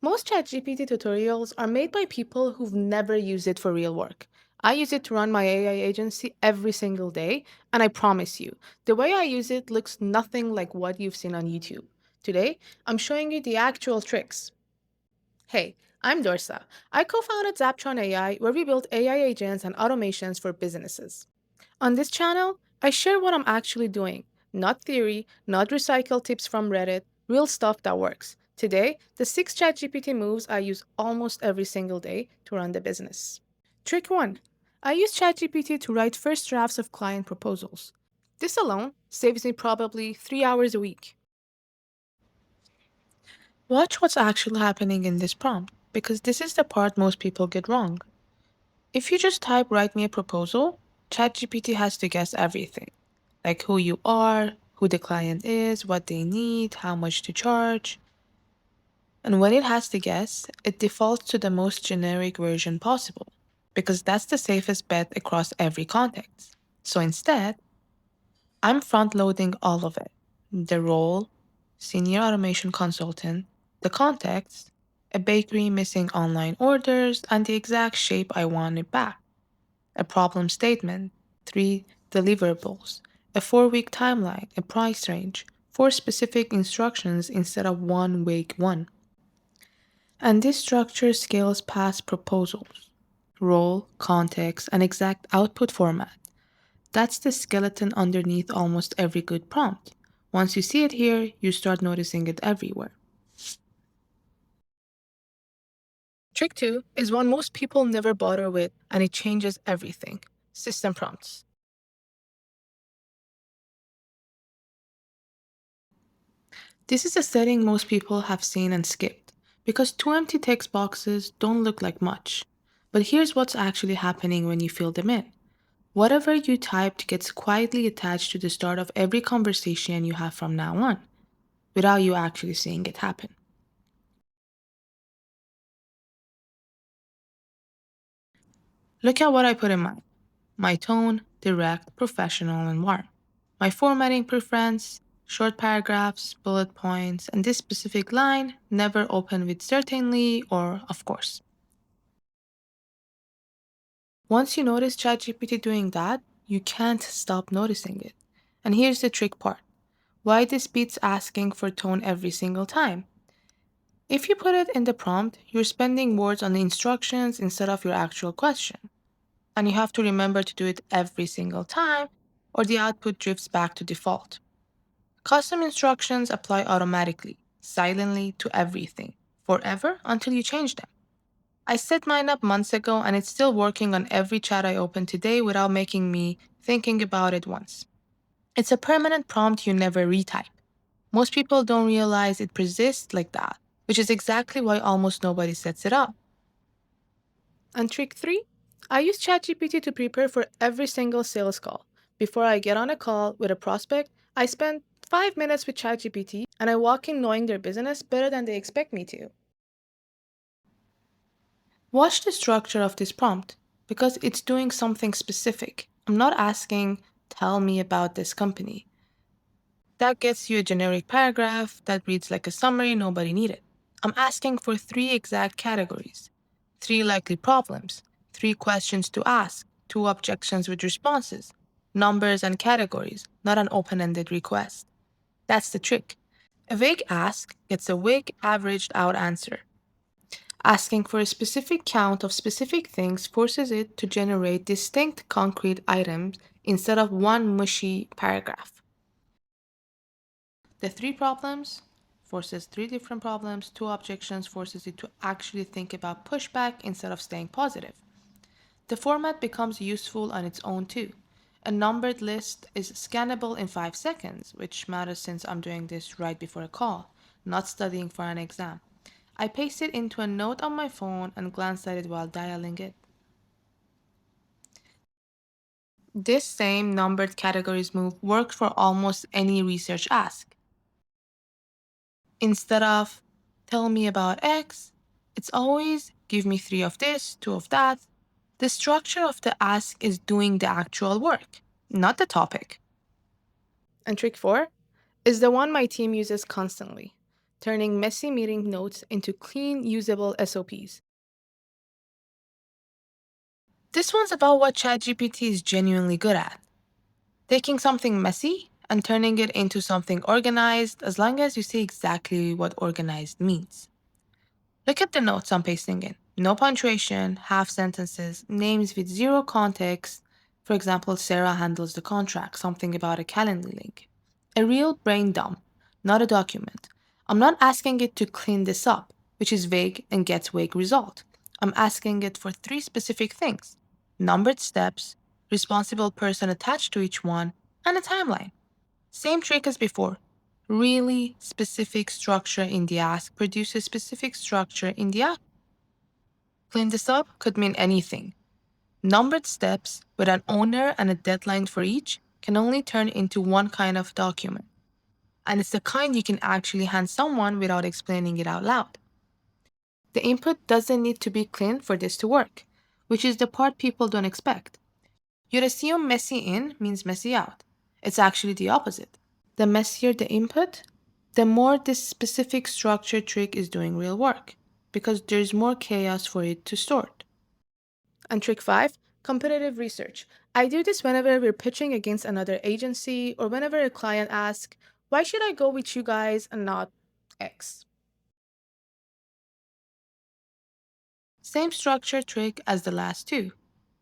Most ChatGPT tutorials are made by people who've never used it for real work. I use it to run my AI agency every single day, and I promise you, the way I use it looks nothing like what you've seen on YouTube. Today, I'm showing you the actual tricks. Hey, I'm Dorsa. I co founded Zaptron AI, where we build AI agents and automations for businesses. On this channel, I share what I'm actually doing, not theory, not recycled tips from Reddit, real stuff that works. Today, the 6 ChatGPT moves I use almost every single day to run the business. Trick 1. I use ChatGPT to write first drafts of client proposals. This alone saves me probably 3 hours a week. Watch what's actually happening in this prompt, because this is the part most people get wrong. If you just type write me a proposal, ChatGPT has to guess everything, like who you are, who the client is, what they need, how much to charge. And when it has to guess, it defaults to the most generic version possible, because that's the safest bet across every context. So instead, I'm front loading all of it: the role, senior automation consultant, the context, a bakery missing online orders, and the exact shape I want it back, a problem statement, 3 deliverables, a 4-week timeline, a price range, 4 specific instructions instead of one vague one. And this structure scales past proposals, role, context, and exact output format. That's the skeleton underneath almost every good prompt. Once you see it here, you start noticing it everywhere. Trick 2 is one most people never bother with, and it changes everything: system prompts. This is a setting most people have seen and skipped, because 2 empty text boxes don't look like much. But here's what's actually happening when you fill them in. Whatever you typed gets quietly attached to the start of every conversation you have from now on, without you actually seeing it happen. Look at what I put in mine: my tone, direct, professional, and warm. My formatting preference, short paragraphs, bullet points, and this specific line: never open with certainly or of course. Once you notice ChatGPT doing that, you can't stop noticing it. And here's the trick part: why this beats asking for tone every single time. If you put it in the prompt, you're spending words on the instructions instead of your actual question. And you have to remember to do it every single time, or the output drifts back to default. Custom instructions apply automatically, silently to everything, forever until you change them. I set mine up months ago, and it's still working on every chat I open today without making me thinking about it once. It's a permanent prompt you never retype. Most people don't realize it persists like that, which is exactly why almost nobody sets it up. And trick 3? I use ChatGPT to prepare for every single sales call. Before I get on a call with a prospect, I spend 5 minutes with ChatGPT, and I walk in knowing their business better than they expect me to. Watch the structure of this prompt, because it's doing something specific. I'm not asking, tell me about this company. That gets you a generic paragraph that reads like a summary nobody needed. I'm asking for 3 exact categories: 3 likely problems, 3 questions to ask, 2 objections with responses, numbers and categories, not an open ended request. That's the trick. A vague ask gets a vague, averaged out answer. Asking for a specific count of specific things forces it to generate distinct, concrete items instead of one mushy paragraph. The 3 problems forces 3 different problems, 2 objections forces it to actually think about pushback instead of staying positive. The format becomes useful on its own too. A numbered list is scannable in 5 seconds, which matters since I'm doing this right before a call, not studying for an exam. I paste it into a note on my phone and glance at it while dialing it. This same numbered categories move worked for almost any research ask. Instead of tell me about X, it's always give me 3 of this, 2 of that. The structure of the ask is doing the actual work, not the topic. And trick 4 is the one my team uses constantly: turning messy meeting notes into clean, usable SOPs. This one's about what ChatGPT is genuinely good at: taking something messy and turning it into something organized as long as you say exactly what organized means. Look at the notes I'm pasting in. No punctuation, half sentences, names with zero context. For example, Sarah handles the contract, something about a calendar link. A real brain dump, not a document. I'm not asking it to clean this up, which is vague and gets vague result. I'm asking it for three specific things: numbered steps, responsible person attached to each one, and a timeline. Same trick as before. Really specific structure in the ask produces specific structure in the ask. Clean this up could mean anything. Numbered steps with an owner and a deadline for each can only turn into one kind of document. And it's the kind you can actually hand someone without explaining it out loud. The input doesn't need to be clean for this to work, which is the part people don't expect. You'd assume messy in means messy out. It's actually the opposite. The messier the input, the more this specific structure trick is doing real work, because there's more chaos for it to sort. And trick 5, competitive research. I do this whenever we're pitching against another agency or whenever a client asks, why should I go with you guys and not X? Same structure trick as the last two,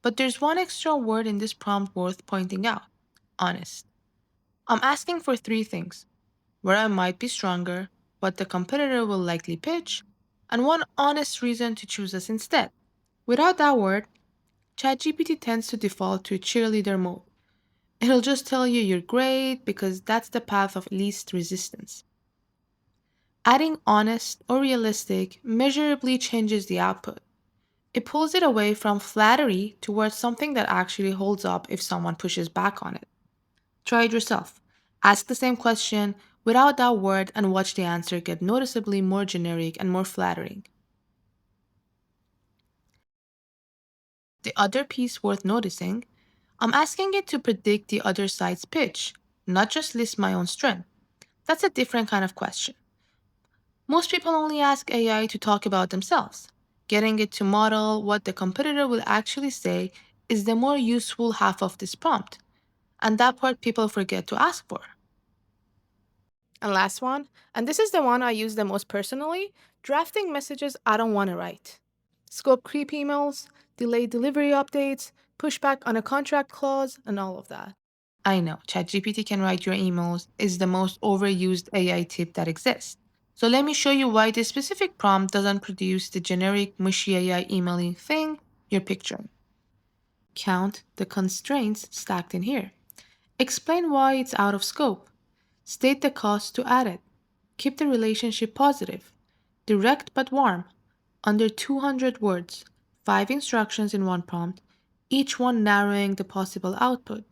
but there's one extra word in this prompt worth pointing out: honest. I'm asking for three things: where I might be stronger, what the competitor will likely pitch, and one honest reason to choose us instead. Without that word, ChatGPT tends to default to cheerleader mode. It'll just tell you you're great because that's the path of least resistance. Adding honest or realistic measurably changes the output. It pulls it away from flattery towards something that actually holds up if someone pushes back on it. Try it yourself. Ask the same question without that word and watch the answer get noticeably more generic and more flattering. The other piece worth noticing: I'm asking it to predict the other side's pitch, not just list my own strength. That's a different kind of question. Most people only ask AI to talk about themselves. Getting it to model what the competitor will actually say is the more useful half of this prompt, and that part people forget to ask for. And last one, and this is the one I use the most personally, drafting messages I don't want to write. Scope creep emails, delayed delivery updates, pushback on a contract clause, and all of that. I know, ChatGPT can write your emails is the most overused AI tip that exists. So let me show you why this specific prompt doesn't produce the generic mushy AI emailing thing you're picturing. Count the constraints stacked in here. Explain why it's out of scope. State the cost to add it. Keep the relationship positive. Direct but warm. Under 200 words. 5 instructions in one prompt, each one narrowing the possible output.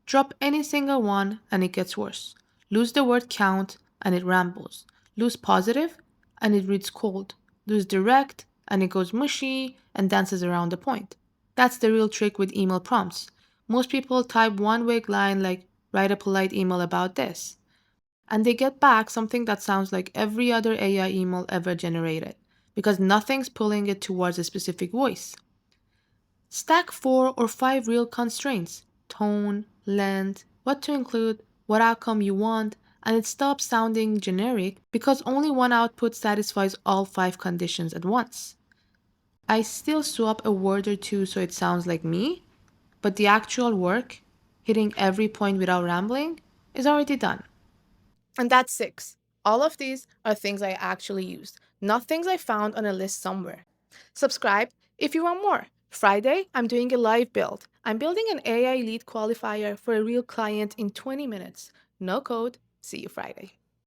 Drop any single one and it gets worse. Lose the word count and it rambles. Lose positive and it reads cold. Lose direct and it goes mushy and dances around the point. That's the real trick with email prompts. Most people type one vague line like, write a polite email about this, and they get back something that sounds like every other AI email ever generated, because nothing's pulling it towards a specific voice. Stack 4 or 5 real constraints: tone, length, what to include, what outcome you want, and it stops sounding generic because only one output satisfies all 5 conditions at once. I still swap a word or two so it sounds like me, but the actual work, hitting every point without rambling, is already done. And that's 6. All of these are things I actually used, not things I found on a list somewhere. Subscribe if you want more. Friday, I'm doing a live build. I'm building an AI lead qualifier for a real client in 20 minutes. No code. See you Friday.